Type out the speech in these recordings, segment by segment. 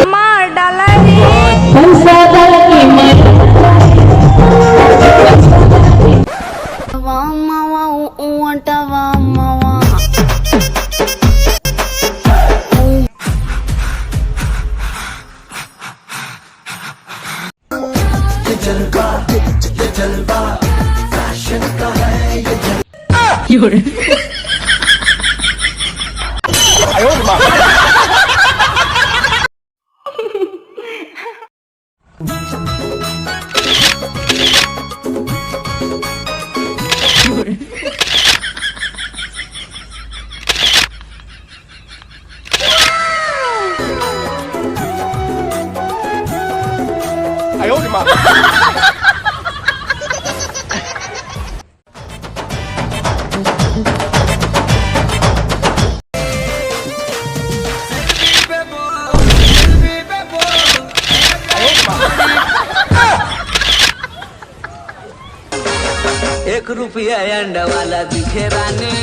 मार डाला जलवा फैशन का है ये ₹1 अंडा वाला दिखे रानी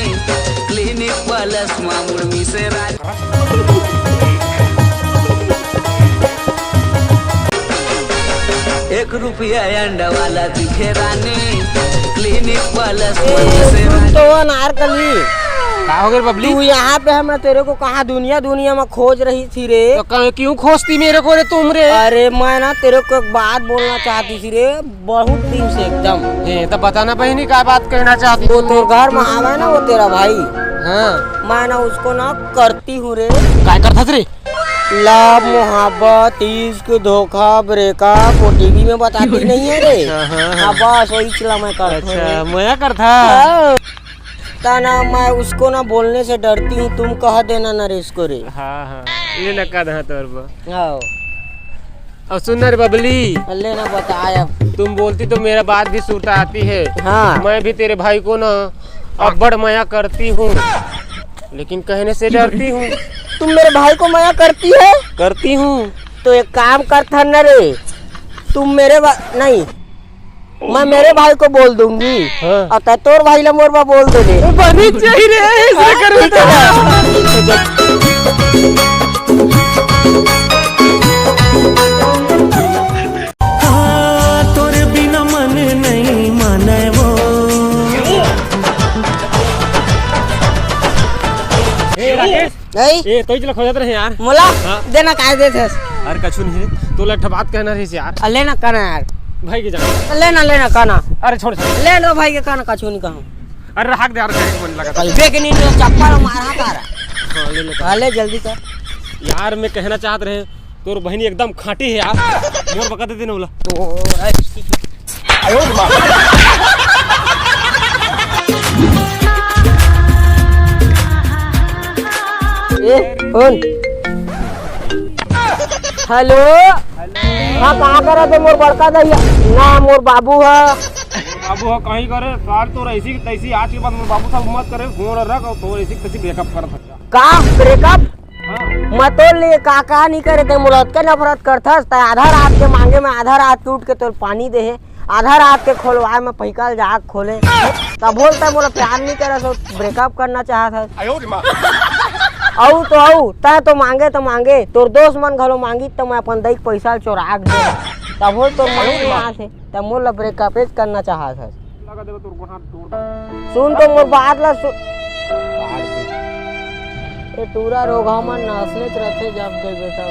क्लिनिक प्लस मामुड़ से रानी ₹1 अंडा वाला दिखे रानी क्लिनिक प्लस से रानी। तो अनारकली का हो गया बबली? तू यहाँ पे हम तेरे को कहाँ दुनिया दुनिया में खोज रही थी रे। तो क्यों खोजती मेरे को रे तुम रे? अरे मैं ना तेरे को एक बात बोलना चाहती थी रे, बहुत दिन से एकदम। तो बताना बहनी क्या बात कहना चाहती? वो तेरे घर में आवा ना वो तेरा भाई, हाँ मैं ना उसको ना करती हूँ रे। क्या करता रे? लव मोहब्बत इश्क धोखा ब्रेकअप वो टीवी में बताती नहीं है रे। हाँ बस वही चला मैं करता। अच्छा मैं करता ना मैं उसको ना बोलने से डरती हूँ, तुम कह देना नरेश को रे। हाँ हाँ ये न कह दहा तोर पर। हाँ अब सुन रे बबली, अल्ले ना बताया तुम बोलती तो मेरा बात भी सूट आती है। हाँ मैं भी तेरे भाई को ना अब बड़ माया करती हूँ, लेकिन कहने से डरती हूँ। तुम मेरे भाई को माया करती है? करती हूँ। तो एक काम करता न रे, तुम मेरे नहीं मैं मेरे भाई को बोल दूंगी। हाँ। और तोर भाई ला मोरबा बोल दे रे। बनी चाहिए रे ऐसा कर तोरे बिना मन नहीं माने वो। ए तो चला खो जाते रहे यार। मोला हाँ। देना काय दे थे? अरे कछु नहीं, तो लट्ठा बात कहना रही यार। अल्ले ना कहना यार, भाई के जाना। लेना कहना। अरे छोड़ छोड़। ले लो भाई के कहना, कछु नहीं कहूँ। अरे रख दे यार, कहीं मन लगा। देख नहीं चप्पल मारा तारा। हाँ ले ले। हाँ ले जल्दी कर यार मैं कहना चाहत रहे, तोर बहनी एकदम खाटी है यार। मोर बका देते ना बोला। Phone hello. हाँ कहाँ कर थे? मोर बड़का दैया ना मोर बाबू है। बाबू हो कहीं करे सार तो ऐसी तैसी आज के बाद मोर बाबू साहब मत करे, फोन रख और तो ऐसी तैसी ब्रेकअप कर सकता। का ब्रेकअप? हाँ मत तो ले का नहीं करे थे, मुरत के नफरत करथस। त आधा रात के मांगे में आधा रात टूट के तो पानी दे है, आधा रात के खोलवाए में पैकल जाग खोले तब बोलता मोला प्यार नहीं करे तो ब्रेकअप करना चाहत है। औ तय तो मांगे तोर दोस्त मन घलो मांगी तो मैं अपन दई पैसा चोरा दे तब बोल तो मांगे तब मोला ब्रेकअप करना चाहत है। लगा देबो तोर को हाथ तोड़ दे। सुन तो मोर बात ला ए टूरा रोगा मन नसलेच रथे जब देबे तब।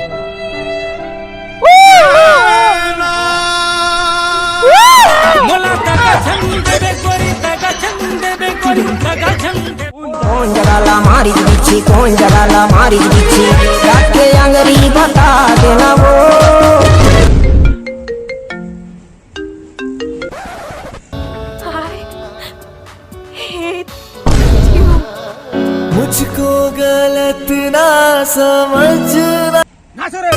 कौन जगाला मारी बिच्छी, कौन जगाला मारी बिच्छी, रात के अंगरी बता देना वो। मुझको गलत ना समझना। ना छोरे